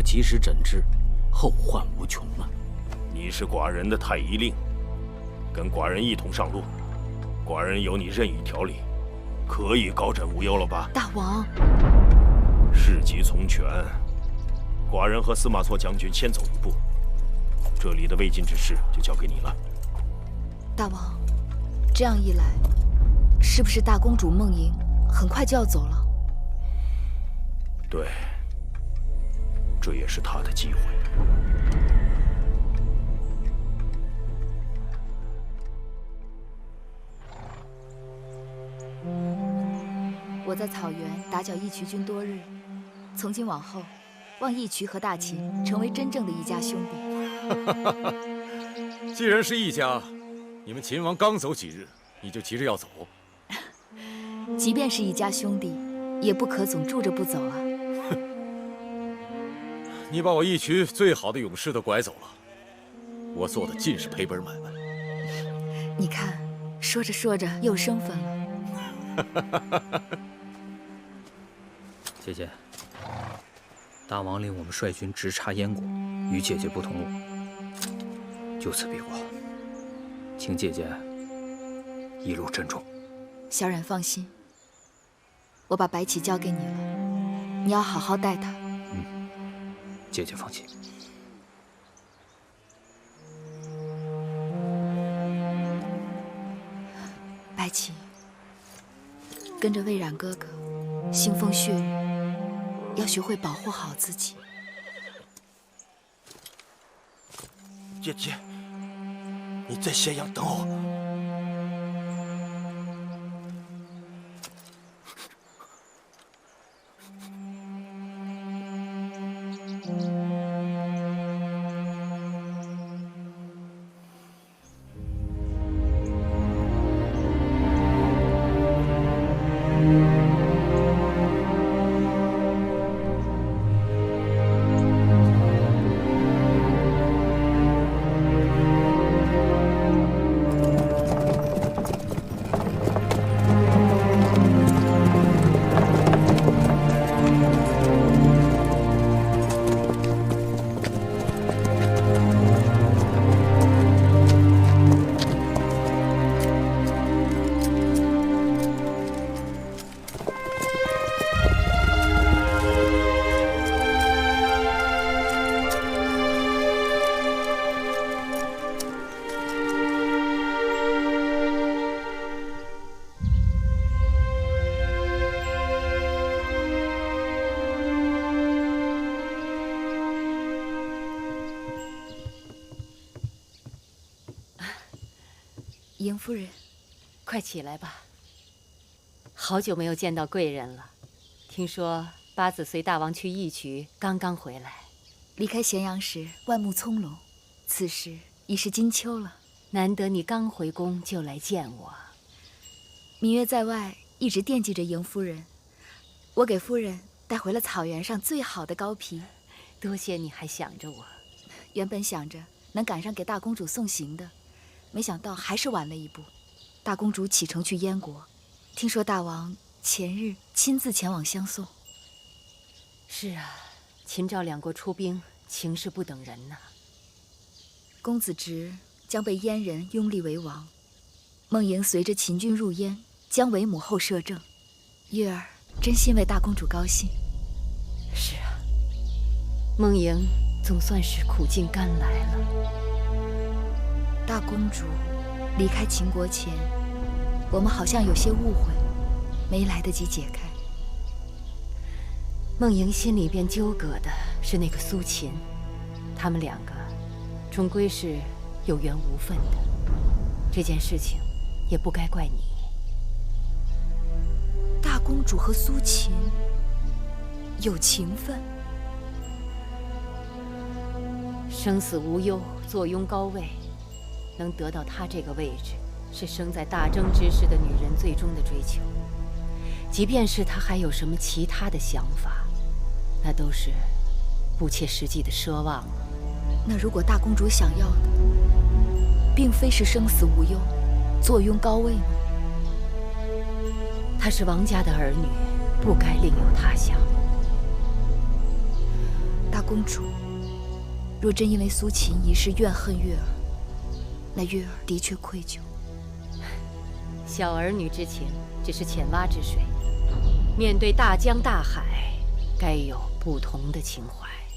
及時診治，後患無窮啊！你是寡人的太医令，跟寡人一同上路，寡人由你任意调理，可以高枕无忧了吧？大王，事急从权，寡人和司马错将军先走一步，这里的未尽之事就交給你了。大王，這樣一來，是不是大公主夢瑩很快就要走了？對，這也是她的機會。我在草原打攪義渠君多日，從今往後，望義渠和大秦成為真正的一家兄弟。既然是一家，你們秦王剛走幾日，你就急着要走？即便是一家兄弟，也不可總住着不走啊！你把我義渠最好的勇士都拐走了，我做的盡是賠本買賣。你看，說着說着又生分了。姐姐，大王令我们率军直插燕国，与姐姐不同路，就此别过，请姐姐一路珍重。小冉放心，我把白起交給你了，你要好好待他。姐姐放心。白起，跟着魏冉哥哥，腥風血雨，要學會保護好自己。姐姐，你在咸陽等我。嬴夫人，快起来吧。好久沒有見到貴人了。聽說八子隨大王去義渠，剛剛回來。離開咸陽時萬木蔥茏，此時已是金秋了。難得你剛回宮就來見我。羋月在外一直惦記着嬴夫人，我給夫人帶回了草原上最好的羔皮。多謝你還想着我。原本想着能趕上給大公主送行的，沒想到還是晚了一步。大公主啟程去燕國，聽說大王前日親自前往相送。是啊，秦趙兩國出兵，情勢不等人吶。公子直將被燕人擁立為王，夢瑩隨着秦軍入燕，將為母後攝政。月兒真心為大公主高興。是啊，夢瑩總算是苦盡甘來了。大公主離開秦國前，我們好像有些誤會，沒來得及解開。夢瑩心裡邊糾葛的是那個蘇秦，他們兩個終歸是有緣無分的，這件事情也不該怪你。大公主和蘇秦有情分，生死無憂，坐擁高位，能得到她這個位置，是生在大征之時的女人最終的追求。即便是她還有什麼其他的想法，那都是不切實際的奢望。那如果大公主想要的，並非是生死無憂，坐擁高位呢？她是王家的兒女，不該另有他想。大公主若真因為蘇秦一事怨恨月兒，那月兒的確愧疚。小兒女之情只是淺蛙之水，面對大江大海，該有不同的情懷。